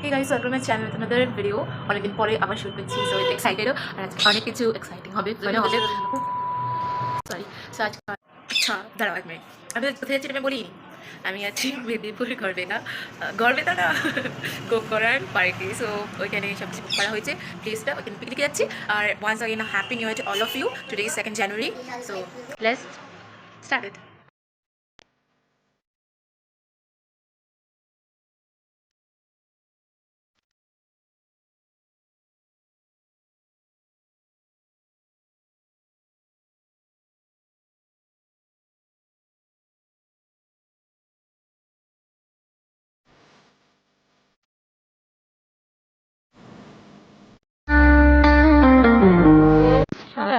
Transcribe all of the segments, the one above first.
Hey guys, welcome to my channel with another video. অনেকদিন পরে আবার শুট করছি, সো এক্সাইটেড আর আজকে অনেক কিছু এক্সাইটিং হবে মানে হবে সরি সো আজকে আচ্ছা দাঁড়াও এক মিনিট আমি কোথায় যাচ্ছি আমি বলিনি আমি আছি মেদিনীপুর গড়বেতা না গোকরার পার্কে সো ওইখানে সব কিছু করা হয়েছে প্লেসটা ওইখানে পিকনিকে যাচ্ছি আর once again happy new year to all of you today is 2nd January so let's start it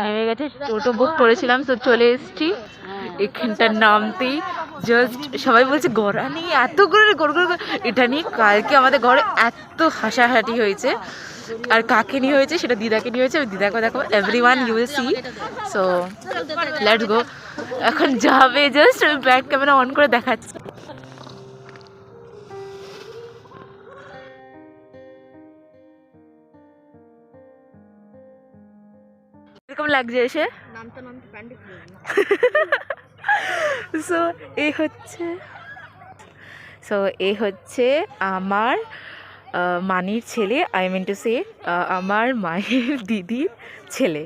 নেমে গেছে টোটো বুক করেছিলাম তো চলে এসেছি এখানটার নামতেই জাস্ট সবাই বলছে গড়ানি এত করে এটা নিয়ে কালকে আমাদের ঘরে এত হাসাহাটি হয়েছে আর কাকে নিয়ে হয়েছে সেটা দিদাকে নিয়ে হয়েছে দিদাকে দেখো everyone you will see so let's go এখন যাবে জাস্ট ব্যাক ক্যামেরা অন করে দেখাচ্ছি এরকম লাগছে এসে সো এই হচ্ছে আমার মানির ছেলে আই মিন টু সে আমার মায়ের দিদির ছেলে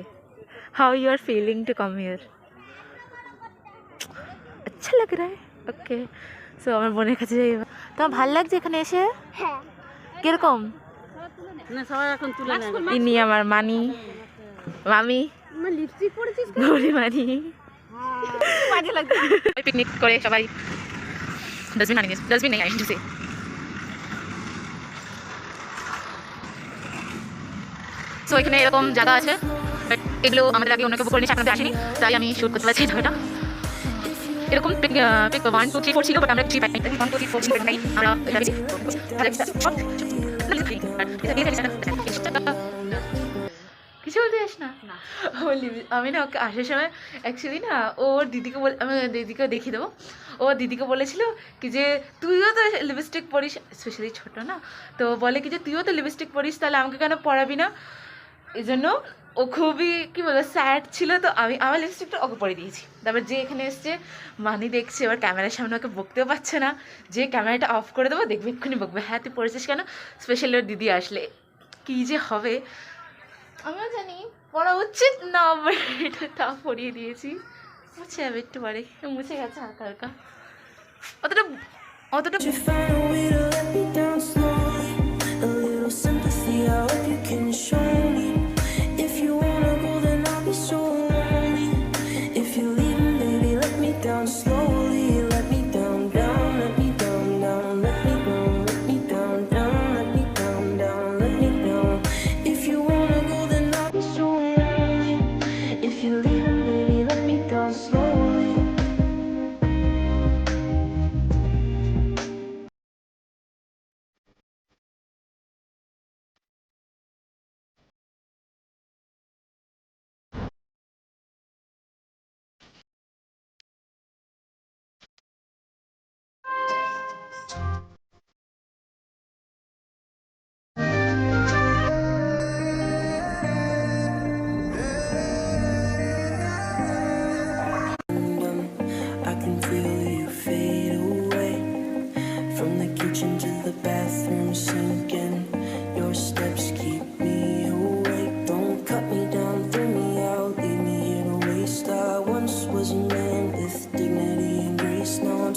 how you are feeling to come here আচ্ছা লাগ রা ওকে সো আমার বোনের কাছে যাই তোমার ভালো লাগছে এখানে এসে কিরকম ইনি আমার মানি মামি লিপস্টিক পরেছিস মানি পিকনিক করে সবাই ডাস্টবিন নেই আই সে সো এখানে এরকম জায়গা আছে এগুলো আমাদের আগে অন্য কেউ করে নিয়ে সামনে আসেনি তাই আমি শুট করতে পারছি এটা এরকম পিক 1 2 3 4 ছিল বাট আমরা 3 পাইনি 1 2 3 4 ছিল নাই আমরা এটা বেশি কিছু বলতে যাস না আমি না ওকে আসার সময় অ্যাকচুয়ালি না ওর দিদিকে আমি দিদিকে দেখিয়ে দেবো ও দিদিকে বলেছিল কি যে তুইও তো লিপস্টিক পরিস স্পেশালি ছোটো না তো বলে কি যে তুইও তো লিপস্টিক পরিস তাহলে আমাকে কেন পরাবি না এই জন্য ও খুবই কী বলবো স্যাড ছিল তো আমি আমার লিপস্টিকটা ওকে পরে দিয়েছি তারপর যে এখানে এসছে মানি দেখছে এবার ক্যামেরার সামনে ওকে বকতেও পারছে না যে ক্যামেরাটা অফ করে দেবো দেখবে এক্ষুনি বকবে হ্যাঁ তুই পড়েছিস কেন স্পেশালি ওর দিদি আসলে কী যে হবে আমিও জানি পড়া উচিত না এটা তা পড়িয়ে দিয়েছি মুছে যাবে একটু পরে মুছে গেছে হালকা হালকা অতটা অতটা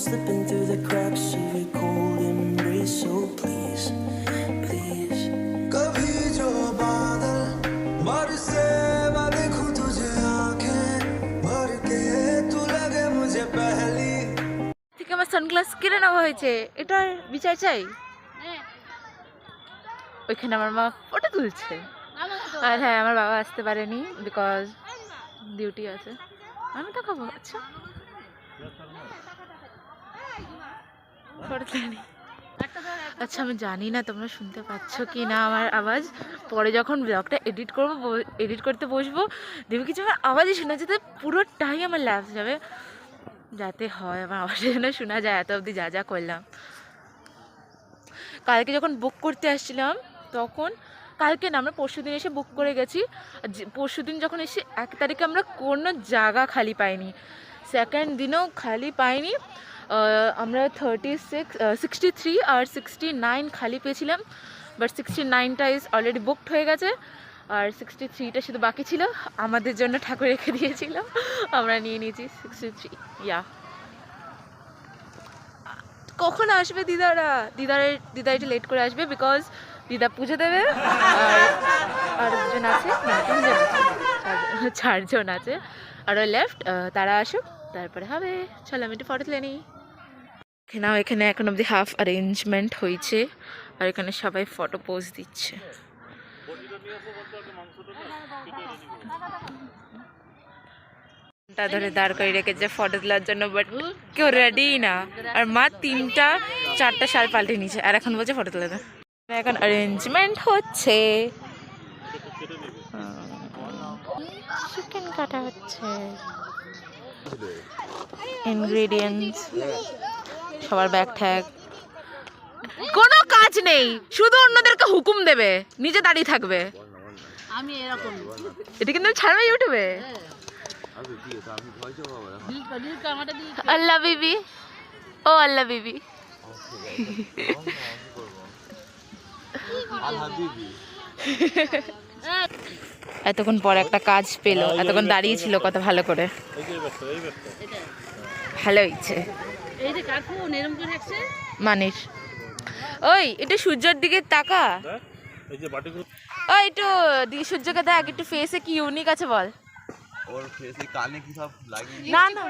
slipping through the cracks of your cold embrace. So please, please. कभी जो बादल बरसे मैं देखूं तुझे आंखें भर के तू लगे मुझे पहली থেকে আমার সানগ্লাস কিনে নেওয়া হয়েছে এটার বিচার চাই ওইখানে আমার মা ফটো তুলছে আর হ্যাঁ আমার বাবা আসতে পারেনি বিকজ ডিউটি আছে আমি তো খাবো আচ্ছা আচ্ছা আমি জানি না তোমরা শুনতে পাচ্ছ কি না আমার আওয়াজ পরে যখন ব্লগটা এডিট করতে বসবো দেখবে কিছু আমার আওয়াজই শোনা যেতে পুরোটাই আমার ল্যাপস যাবে যাতে হয় আমার আওয়াজের জন্য শোনা যায় এত অবধি যা যা করলাম কালকে যখন বুক করতে আসছিলাম তখন, কালকে না, আমরা পরশুদিন এসে বুক করে গেছি। পরশুদিন যখন এসে 1 তারিখে আমরা কোনো জায়গা খালি পাইনি, সেকেন্ড দিনও খালি পাইনি। আমরা 63 আর 69 খালি পেয়েছিলাম, বাট 69টা ইজ অলরেডি বুকড হয়ে গেছে, আর 63টা শুধু বাকি ছিল, আমাদের জন্য ঠাকুর রেখে দিয়েছিল, আমরা নিয়ে নিয়েছি 63। ইয়া, কখন আসবে দিদারা? দিদা একটু লেট করে আসবে, বিকজ দিদা পুজো দেবে, আর দুজন আছে, না 3জন আছে, 4জন আছে, আরও লেফট, তারা আসুক তারপরে হবে। চলো আমি একটু ফটো তুলে নিই। এখানে এখন অবধি হাফ অ্যারেঞ্জমেন্ট হয়েছে, আর এখানে সবাই ফটো পোজ দিচ্ছে। ধরে দাঁড় করে রেখেছে ফটো তোলার জন্য, বাট কেউ রেডি না, আর মা 3-4টা শাল পাল্টে নিয়েছে, আর এখন বলছে ফটো তুলে দেয়। এখন অ্যারেঞ্জমেন্ট হচ্ছে, চিকেন কাটা হচ্ছে, ইনগ্রেডিয়েন্টস, সবার ব্যাগ ট্যাগ, কোনো কাজ নেই, শুধু অন্যদেরকে হুকুম দেবে, নিজে দাঁড়িয়ে থাকবে। আমি এরকম, এটা কিন্তু ছাড়বে ইউটিউবে। আল্লাহ বিবি, ও আল্লাহ বিবি, এতক্ষণ পর একটা কাজ পেলো, এতক্ষণ দাঁড়িয়ে ছিল কত ভালো করে, ভালো হয়েছে। মানিস, ওই একটু সূর্যের দিকে তাকা, ওই একটু সূর্যকে দেখ, একটু ফেসে কি ইউনিক আছে বল। ওর ফেসে কানে কি সব লাগিয়ে না না,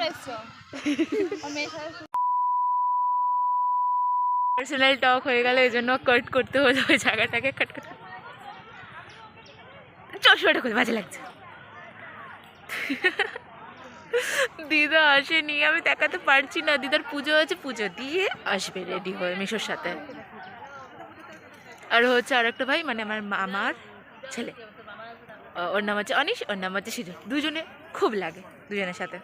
পার্সোনাল টক হয়ে গেল, এই জন্য কাট করতে হলো ওই জায়গাটাকে, কাট কাট। চশমাটা খুলে বাজে লাগছে। দিদা আসেনি, আমি দেখাতে পারছি না, দিদার পুজো হয়েছে, পুজো দিয়ে আসবে রেডি হয়ে মিশোর সাথে। আর হচ্ছে আর একটা ভাই, মানে আমার মামার ছেলে, ওর নাম হচ্ছে অনিশ, ওর নাম হচ্ছে সিজু। দুজনে খুব লাগে দুজনের সাথে,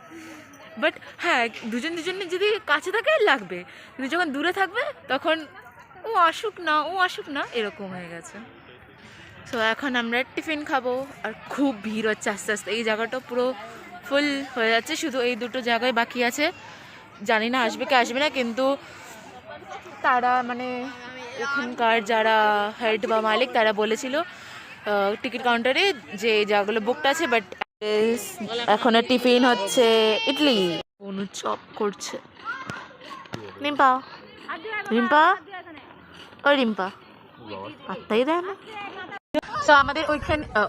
বাট হ্যাঁ দুজনে যদি কাছে থাকে লাগবে, কিন্তু যখন দূরে থাকবে তখন ও আসুক না এরকম হয়ে গেছে। সো এখন আমরা টিফিন খাবো, আর খুব ভিড় হচ্ছে আস্তে আস্তে, এই জায়গাটা পুরো ফুল হয়ে যাচ্ছে, শুধু এই দুটো জায়গায় বাকি আছে, জানি না আসবে কি আসবে না, কিন্তু তারা মানে এখানকার যারা হেড বা মালিক তারা বলেছিল টিকিট কাউন্টারে যে এই জায়গাগুলো বুকড আছে, বাট এখন টিফিন হচ্ছে ইডলি, অনু চপ করছে। রিম্পা, ওই রিম্পা পাত্তাই দেয় না। তো আমাদের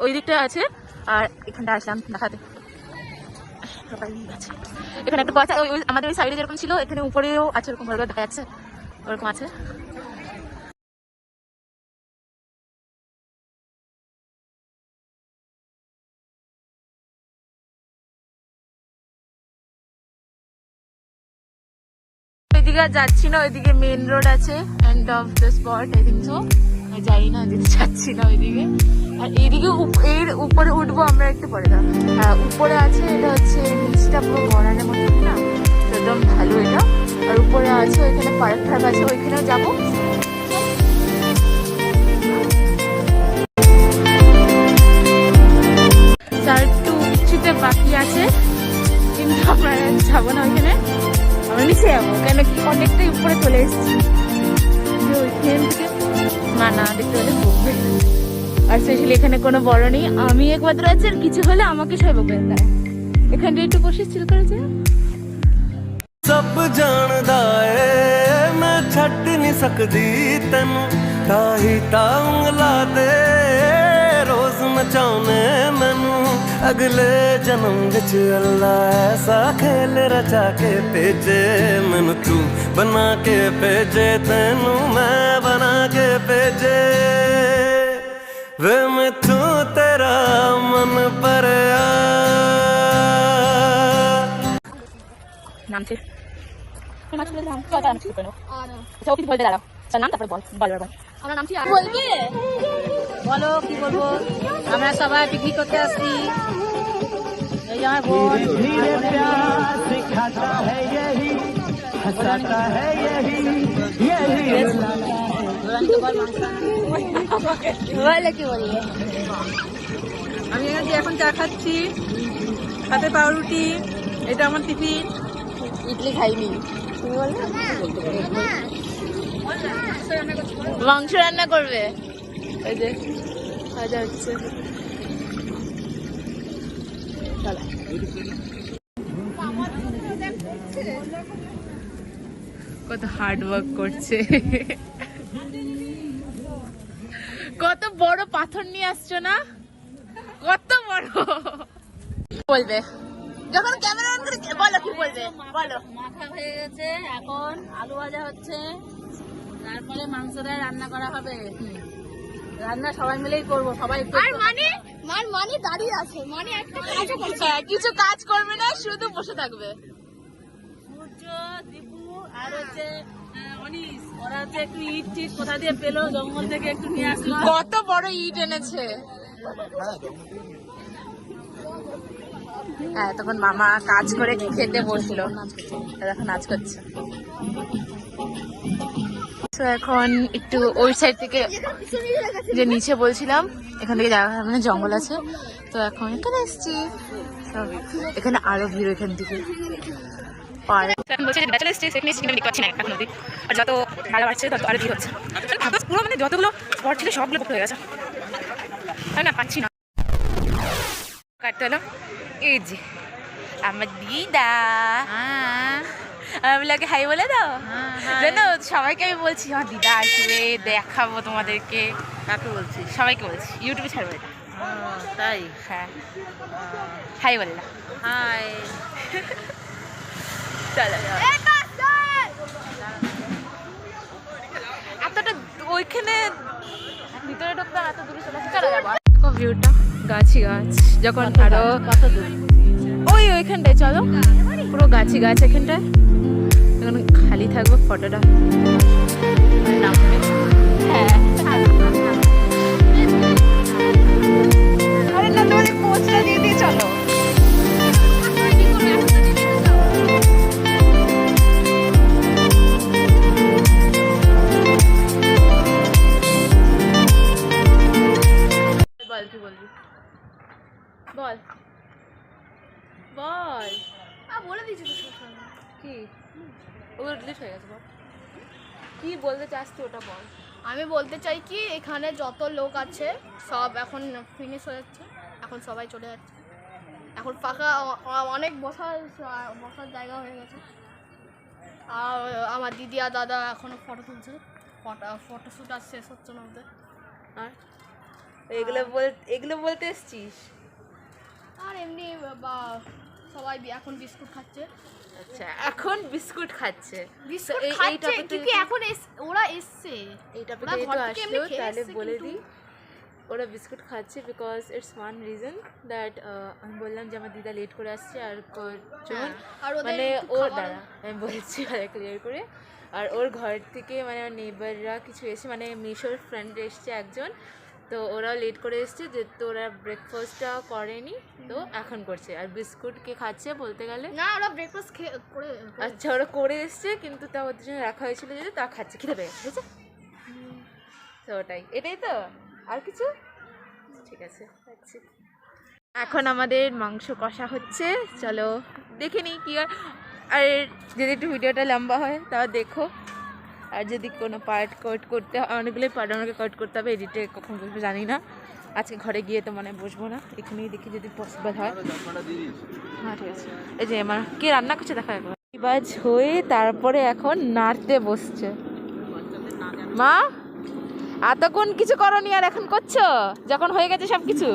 ওই দিকটা আছে, আর এখানটা আসলাম দেখাতে, এখানে একটা কথা, আমাদের ওই সাইডে যেরকম ছিল এখানে উপরেও আছে, ওরকম ভালো দেখা যাচ্ছে, ওরকম আছে। ওইদিকে যাচ্ছি না, ওইদিকে মেন রোড আছে, end of the spot, I think so, যাই না, ওইদিকে যাচ্ছি না ওইদিকে। আর এইদিকে এর উপরে উঠবো আমরা একটু পরে, না হ্যাঁ উপরে আছে, এটা হচ্ছে নিচটা পুরো গড়ানোর মতো না, একদম ভালো এটা। আর উপরে আছে ওইখানে পার্ক টার্ক আছে, ওইখানেও যাবো। তার একটু কিছুতে বাকি আছে, কিন্তু আমরা যাবো না ওইখানে, আমরা নিচে যাবো, কেন কি অনেকটাই উপরে চলে এসেছি, ওইখান থেকে না দেখতে হলে বকবে, আর স্পেশালি এখানে কোনো বড় নেই, আমি একমাত্র আছি, আর কিছু হলে আমাকে সবাই বকবে। এখানটা একটু বসে চিল করেছে। सब जानदा ए मैं छड्ड नहीं सकदी तैनू, ताही तांगला दे रोज नचाउने मैनू, अगले जन्म विच अल्लाह ऐसा खेल रचा के भेजे मैनू, तू बना के भेजे तैनू मैं बना के भेजे, वे मैथू तेरा मन भरिया। নামছে বলতে দাঁড়াও, নাম তারপরে বল। আমরা নামছি, বলবে বলো কি বলবো, আমরা সবাই পিকনিক করতে আসছি, এই যে আমার বোন, রানীকে বল মাংস রান্না কি বলি আমি এখন চা খাচ্ছি, সাথে পাউরুটি। এটা আমার টিফিন। ইডলি খাইনি মাংস রান্না করবে, এই যে ভাজা হচ্ছে। কত হার্ড ওয়ার্ক করছে, কত বড় পাথর নিয়ে আসছো না, কত বড়। বলবে যখন ক্যামেরা অন করে, বলো কি বলবে, বলো। মাখা হয়ে গেছে, এখন আলু ভাজা হচ্ছে, তারপরে মাংসটা রান্না করা হবে। রান্না সবাই মিলেই করবো, সবাই আর মানে দাঁড়িয়ে আছে, মানে একটা কাজও করছে, কিছু কাজ করবে না, শুধু বসে থাকবে। সূর্য, দীপু আর হচ্ছে অনিস, ওরা হচ্ছে একটু ইট টিট কোথা দিয়ে পেলো, জঙ্গল থেকে একটু নিয়ে আসলো। কত বড় ইট এনেছে। হ্যাঁ, তখন মামা কাজ করে খেতে বসলো, এখন নাচ করছে। তো এখন একটু ওই সাইড থেকে, যে নিচে বলছিলাম, এখান থেকে যাওয়া মানে জঙ্গল আছে, তো এখন এখানে এসছি। এখানে আরো ভিড় এখান থেকে। আর যত ভালো বাড়ছে তত আরো ভিড় হচ্ছে। পুরো মানে যতগুলো স্পট ছিল সবগুলো বুক হয়ে গেছে, তাই না? পাচ্ছি না কাটতে হলো। এই যে আমার দিদা, আমি লাগে হাই বলে দাও। জানো সবাইকে আমি বলছি আমার দিদা আসবে, দেখাবো তোমাদেরকে। কাকে বলছিস? সবাইকে বলছি, ইউটিউবে ছাড়বো এটা। তাই? হ্যাঁ, হাই বলে দাও। হাই। চলো এতটা ওইখানে ভিতরে ঢুকতাম, এত দূরে চলে আসে। চলো যাবো। ভিউটা গাছই গাছ, যখন আরো কত দূর? ওইখানটায় চলো, পুরো গাছই গাছ এখানটায়। এখন খালি থাকবো, ফটোটা নামবে। হ্যাঁ, আরে না, তোমাদের পোস্টটা দিয়ে দিয়ে চলো। বল কি বলবি, বল বল। বলে দিয়েছি তো কি, ওগুলো ডিলিট হয়ে গেছে। বল কি বলতে চাস তুই, ওটা বল। আমি বলতে চাই কি, এখানে যত লোক আছে সব এখন ফিনিশ হয়ে যাচ্ছে, এখন সবাই চলে যাচ্ছে, এখন ফাঁকা অনেক বসার জায়গা হয়ে গেছে। আর আমার দিদি আর দাদা এখনো ফটো তুলছে, ফটোশ্যুট আর শেষ হচ্ছে না ওদের। আর এগুলো বলতে এসছিস? আর এমনি বা সবাই এখন বিস্কুট খাচ্ছে। আচ্ছা, এখন বিস্কুট খাচ্ছে। বিস্কুট খাচ্ছে কিন্তু এখন ওরা এসছে, এইটা ওরা ঘর থেকে আসলো, এমনি খেয়ে তাহলে এসছে, বলে কিন্তু দিই ওরা বিস্কুট খাচ্ছে because it's one reason that আমি বললাম যে আমার দিদা লেট করে আসছে, আর হ্যাঁ, আর ওদের মানে একটু ওর খাবার- দ্বারা আমি বলেছি ক্লিয়ার করে। আর ওর ঘর থেকে মানে আমার নেইবাররা কিছু এসে, মানে মিশোর ফ্রেন্ড এসছে একজন, তো ওরাও লেট করে এসছে, যে তো ওরা ব্রেকফাস্টটা করেনি, তো এখন করছে। আর বিস্কুট কে খাচ্ছে বলতে গেলে, না, ওরা ব্রেকফাস্ট করে আচ্ছা ওরা করে এসছে, কিন্তু তা ওদের জন্য রাখা হয়েছিল যদি তা খাচ্ছে, খিদে পেয়ে গেছে, বুঝেছে? তো ওটাই, এটাই তো, আর কিছু? ঠিক আছে, রাখছি। এখন আমাদের মাংস কষা হচ্ছে, চলো দেখে নিই কি হয়। আর যদি একটু ভিডিওটা লম্বা হয় তাও দেখো, আর যদি কোনো পার্ট কাট করতে হয়, অনেকগুলোই পার্ট আমাকে কাট করতে হবে, এডিটে কখন বসবো জানি না। আজকে ঘরে গিয়ে তো মানে বসবো না, এখানেই দেখি যদি পসিবল হয়। হ্যাঁ ঠিক আছে। এই যে আমার কে রান্না করছে দেখা একবার। বাজ হয়ে তারপরে এখন নাড়তে বসছে। মা এতক্ষণ কিছু করনি আর এখন করছো, যখন হয়ে গেছে সব কিছু?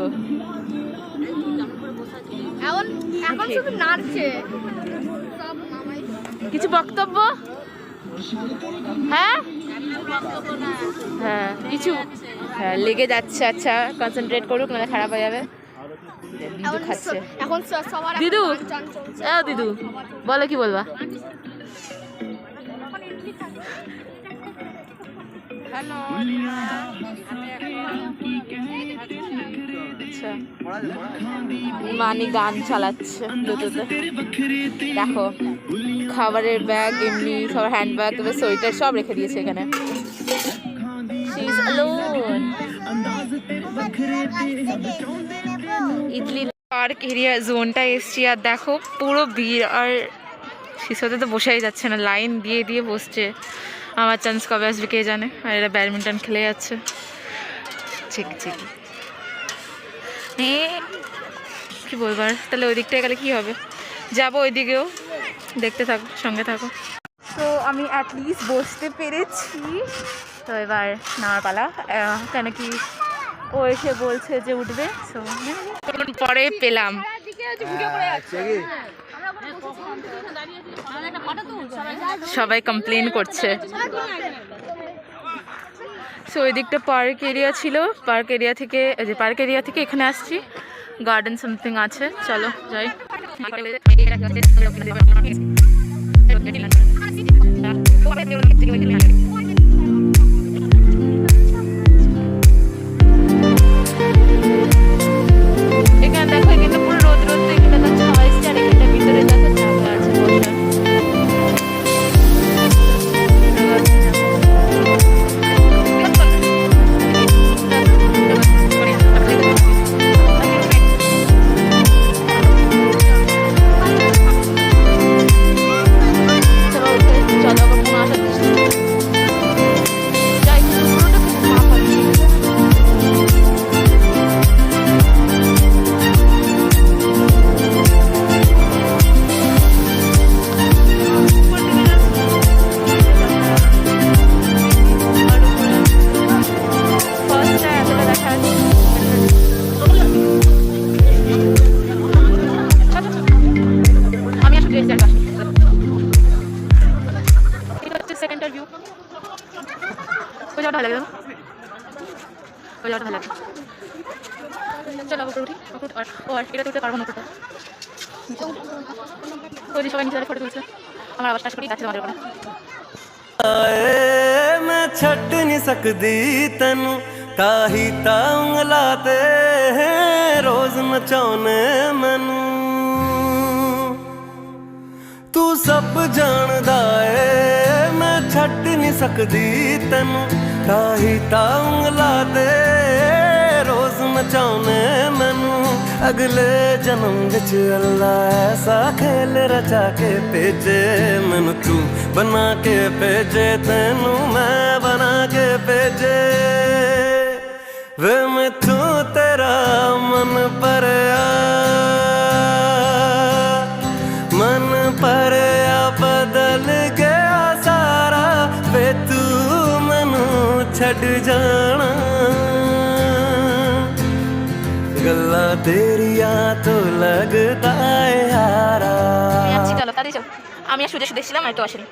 এখন শুধু নাড়ছে। সব মামাই কিছু বক্তব্য? হ্যাঁ হ্যাঁ কিছু, হ্যাঁ লেগে যাচ্ছে। আচ্ছা কনসেন্ট্রেট করুক, নাহলে খারাপ হয়ে যাবে। দিদু খাচ্ছে। এখন সবার এখন দিদু, চান চলছে। দিদু বলো কি বলবা? হ্যালো। আচ্ছা মানি গান চালাচ্ছে ব্লুটুথে। দেখো খাবারের ব্যাগ, এমনি সব হ্যান্ড ব্যাগ, সোয়েটার সব রেখে দিয়েছে এখানে। ইডলি পার্ক এরিয়া জোনটায় এসছি আর দেখো পুরো ভিড়, আর শিশোতে তো বসেই যাচ্ছে না, লাইন দিয়ে দিয়ে বসছে। আমার চান্স কবে আসবে কে জানে, আর এরা ব্যাডমিন্টন খেলে যাচ্ছে। ঠিক ঠিক কি বলবার, তাহলে ওই দিকটায় গেলে কি হবে, যাবো ওইদিকেও, দেখতে থাকো, সঙ্গে থাকো। তো আমি অ্যাটলিস্ট বসতে পেরেছি, তো এবার নামার পালা। কেন কি ও এসে বলছে যে উঠবে, সো পরে পেলাম। সবাই কমপ্লেন করছে। সো ওই দিকটা পার্ক এরিয়া ছিল, পার্ক এরিয়া থেকে এখানে আসছি, গার্ডেন সামথিং আছে, চলো যাই। এখানে দেখো, কিন্তু পুরো রোদ রোদ, তো এখানে দেখো ছাওয়া এসছে, আর এখানটা ভিতরে দেখো জায়গা আছে বসার। मैं छट नहीं सकदी तेनू, ताही ता उंगला ते रोज नचाउने मैनू। तू सब जानदा ए मैं छट नहीं सकदी तेनू, ताही ता उंगला ते रोज नचाउने मैनू। अगले जन्म विच अल्लाह ऐसा खेल रचा के भेजे मैनू, तू बना के भेजे तेनू मैं बना के भेजे। वे मैथू तेरा मन परया, मन परया बदल गया सारा, वे तू मैनू छड़ जाना। गल्ला तेरिया तो लगता है यारा। চলো তাড়াতাড়ি চলো, আমি আর শুধু ছিলাম, আর তো আসেনি,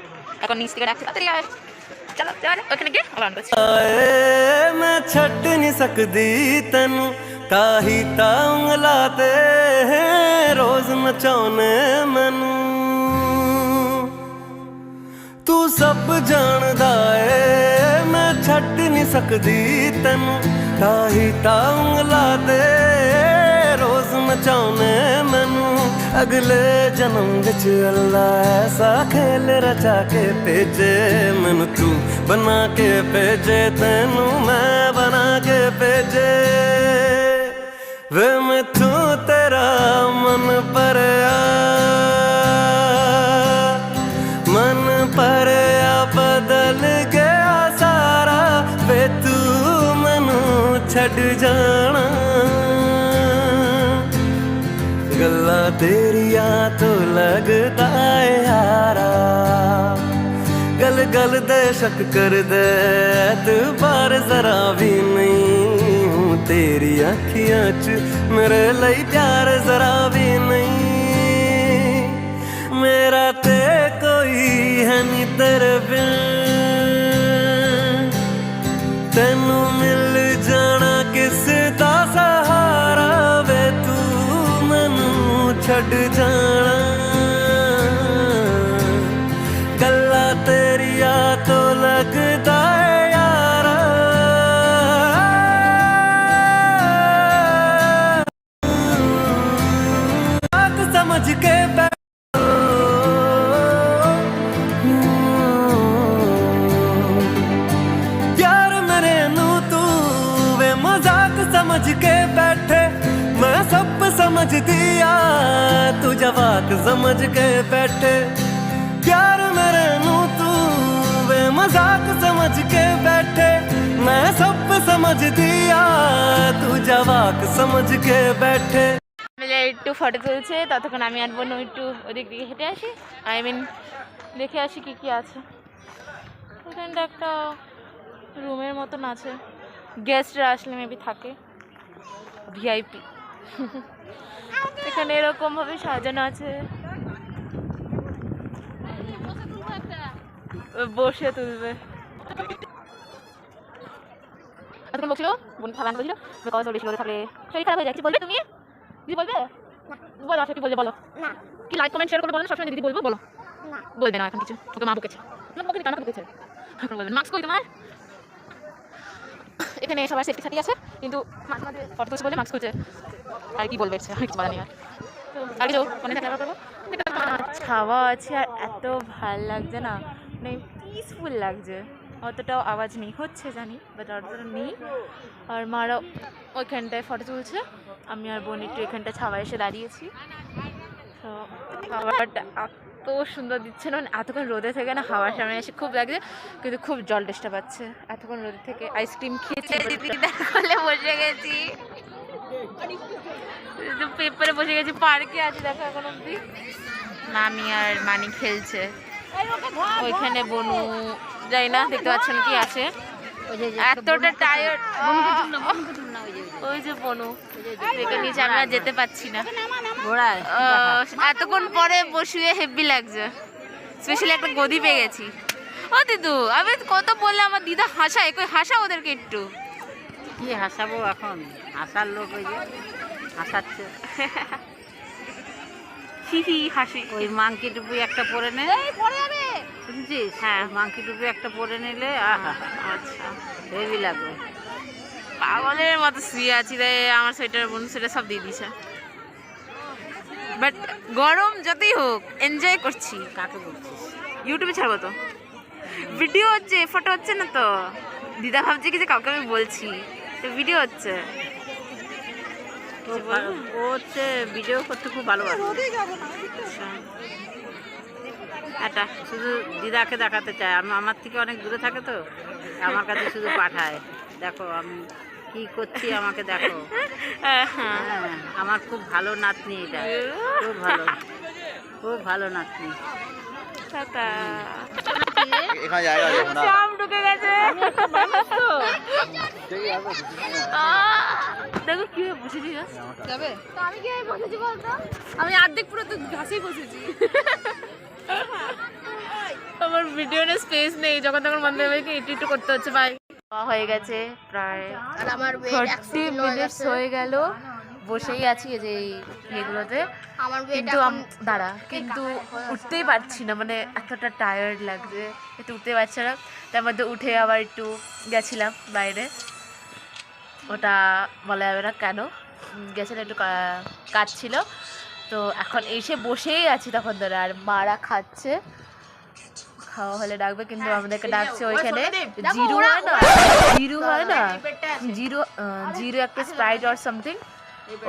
এখন নিচ থেকে ডাকছি তাড়াতাড়ি আয়, চলো ওখানে গিয়ে আবার অন করছি। मैं छट नहीं सकदी तेनू, ताही ता उंगला ते रोज नचाउने मैनू। तू सब जानदा ए मैं छट नहीं सकदी तेनू, ताही ता उंगला ते रोज नचाउने मैनू। अगले जन्म विच अल्लाह ऐसा खेल रचा के भेजे मैनू, तू बना के भेजे तेनू मैं बना के भेजे। वे मैथू तेरा मन परया, मन परया बदल गया सारा, वे तू मैनू छड़ जाना। गल्ला तेरिया तो लगता है यारा। गल गल दे शक कर दे एतबार जरा भी नहीं हूँ, तेरी अखियां च मेरे लिए प्यार जरा भी नहीं। मेरा ते कोई है नी तेरे बिन, तेनू मिल जाना किस दा सहारा, वे तू मैनू छड़ जाना। गल्ला तेरिया तो लगदा है यारा। बात समझ के समझ के बैठे मैं सब समझ दिया तू जवाक समझ के बैठे प्यार मेरे नू तू वे मजाक समझ के बैठे मैं सब समझ दिया तू जवाक समझ के बैठे মিলে একটু ফটো তুলছে, ততক্ষণ আমি আর বোন একটু ওদিক দিকে হেঁটে আসি, আই মিন দেখে আসি কি কি আছে। এখানটা একটা রুমের মতন আছে, গেস্টরা আসলে মেবি থাকে, ভিআইপি। এখানে এরকমভাবে সাজানো আছে, বসে তুলবে। এতক্ষণ বলছিল বোন খাবার আনতে বলছিল, কত বেশি করে থাকলে শরীর খারাপ হয়ে যায়। কিছু বলবে তুমি? দিদি বলবে? বলো, আচ্ছা কি বলবে বলো। কি লাইক কমেন্ট শেয়ার করে বলো, সবসময় দিদি বলবো, বলো। বলবে না এখন কিছু, ওকে মা বকেছে, আমাকে বকেছে, এখন বলবেন। মাস্ক কই তোমার? এখানে সবার সেফটি সাথী আছে, কিন্তু মাঝে মাঝে ফটো তুলছে বলে মাস্ক খুলছে, আর কি বলবে, কিছু বলা নেই। আর আর কিছু মনে থাকলে আবার করবো। ছাওয়া আছে আর এত ভাল লাগছে না, মানে পিসফুল লাগছে। অতটাও আওয়াজ নেই, হচ্ছে জানি, বাট অতটা নেই। আর মারা ওইখানটায় ফটো তুলছে, আমি আর বোন একটু এখানটা ছাওয়া এসে দাঁড়িয়েছি। তো খাবারটা এত সুন্দর দিচ্ছে না, এতক্ষণ রোদে থেকে না হাওয়ার সামনে এসে খুব লাগছে, কিন্তু খুব জল টেস্টা পাচ্ছে। এতক্ষণ রোদে থেকে আইসক্রিম খেয়েছি, বলে বসে গেছি, পেপারে বসে গেছি, পার্কে আছি দেখো এখন অব্দি। মামি আর মানি খেলছে, ওইখানে বনু যাই না, দেখতে পাচ্ছেন কি আছে, এতটা টায়ার্ড। ওই যে বনু দেখে নিচে, আমরা যেতে পাচ্ছি না, এতক্ষণ পরে বসিয়ে হেভি লাগছে, স্পেশালি একটা গদি পেয়ে গেছি। ও দিদু, আমি কত বললে আমার দিদা হাসায়, কই হাসা ওদেরকে একটু। কি হাসাবো এখন, হাসার লোক ওই যে হাসাচ্ছে। হি হাসি। ওই মাংকি টুপি একটা পরে নে, শুনছিস? হ্যাঁ, মাংকি টুপি একটা পরে নিলে আচ্ছা, হেভি লাগবে। পাগলের মতো শুয়ে আছি রে, আমার সোয়েটার বোন সোয়েটার সব দিয়ে দিয়েছে, বাট গরম যতই হোক এনজয় করছি। কাকে বলছিস? ইউটিউবে ছাড়বো তো, ভিডিও হচ্ছে, ফটো হচ্ছে না তো। দিদা ভাবছে কি যে কাউকে আমি বলছি, তো ভিডিও হচ্ছে। ও হচ্ছে ভিডিও করতে খুব ভালোবাসে, এটা শুধু দিদাকে দেখাতে চায়। আমার থেকে অনেক দূরে থাকে তো, আমার কাছে শুধু পাঠায়, দেখো আমি কি করছি, আমাকে দেখো। হ্যাঁ, আমার খুব ভালো নাতনি এটা, খুব ভালো, খুব ভালো নাতনি। এখানে জায়গা আছে না, সব ঢুকে গেছে। দেখো কি বসেছি যাবে, আমি কি বসেছি বলতো? আমি অর্ধেক পুরো তো ঘাসেই বসেছি। আমার ভিডিওতে স্পেস নেই, যখন তখন বন্ধ হয়ে গেছে, একটু করতে হচ্ছে। ভাই হয়ে গেছে প্রায় আর আমার 30 মিনিটস হয়ে গেল, বসেই আছি এই যে এগুলোতে, আমার কিন্তু দাঁড়া, কিন্তু উঠতেই পারছি না, মানে এতটা টায়ার্ড লাগছে, একটু উঠতে পারছি না। তার মধ্যে উঠে আবার একটু গেছিলাম বাইরে, ওটা বলা যাবে না কেন, গেছিলাম একটু কাজ ছিল। তো এখন এসে বসেই আছি তখন ধরে, আর মারা খাচ্ছে, খাওয়া হলে ডাকবে, কিন্তু আমাদেরকে ডাকছে ওইখানে জিরো হয় না, জিরো একটা স্প্রাইট আর সামথিং,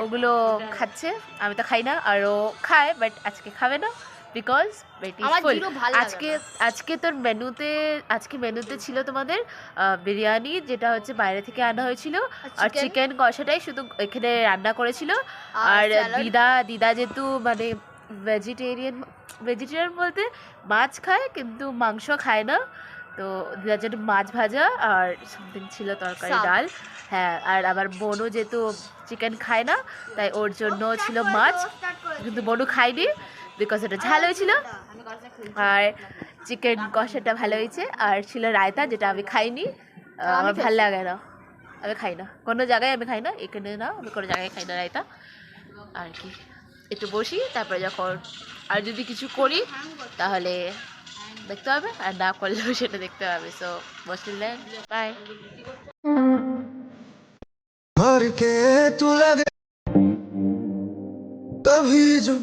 ওগুলো খাচ্ছে। আমি তো খাই না, আর ও খায়, বাট আজকে খাবে না, বিকজ আজকে তোর মেনুতে ছিল তোমাদের বিরিয়ানি, যেটা হচ্ছে বাইরে থেকে আনা হয়েছিল, আর চিকেন কষাটাই শুধু এখানে রান্না করেছিল। আর দিদা যেহেতু মানে ভেজিটেরিয়ান বলতে মাছ খায় কিন্তু মাংস খায় না, তো দিদার জন্য মাছ ভাজা আর সামথিং ছিল তরকারি, ডাল। হ্যাঁ, আর আবার বোনও যেহেতু চিকেন খায় না, তাই ওর জন্য ছিল মাছ, কিন্তু বোনও খায়নি বিকজ ওটা ঝাল হয়েছিল। আর চিকেন কষাটা ভালো হয়েছে, আর ছিল রায়তা, যেটা আমি খাইনি, আমার ভালো লাগে না, আমি খাই না, কোনো জায়গায় আমি খাই না, এখানে না, আমি কোনো জায়গায় খাই না রায়তা। আর কি একটু বসি, তারপরে যখন আর যদি কিছু করি তাহলে দেখতে হবে, আর না করলেও সেটা দেখতে হবে। সো বসলেন, বাই। भर के तू लगे कभी जो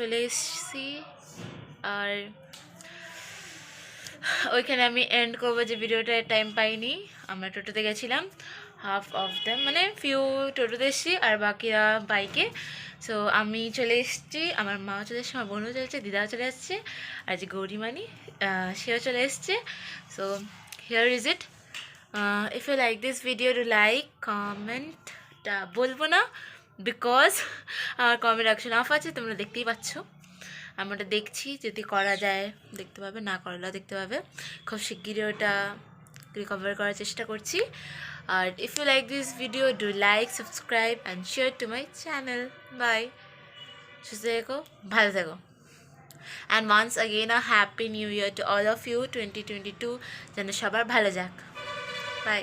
চলে এসেছি। আর ওইখানে আমি এন্ড করবো যে ভিডিওটা টাইম পাইনি, আমরা টোটোতে গেছিলাম, হাফ অফ দ্যাম মানে ফিউ টোটোতে এসেছি আর বাকিরা বাইকে। সো আমি চলে এসেছি, আমার মাও চলে এসছে, আমার বোনও চলে এসছে, দিদাও চলে এসছে, আর যে গৌরীমানি সেও চলে এসছে। So here is it. If you like this video to like কমেন্টটা বলবো না, বিকজ আমার কমেন্ট অপশন অফ আছে, তোমরা দেখতেই পাচ্ছ। আমি ওটা দেখছি, যদি করা যায় দেখতে পাবে, না করলেও দেখতে পাবে। খুব শিগগিরই ওটা রিকভার করার চেষ্টা করছি। আর if you like this video do like, subscribe and share to my channel. Bye, সুস্থ থেকো, ভালো থেকো। And once again a happy new year to all of you. 2022 যেন সবার ভালো যাক। বাই।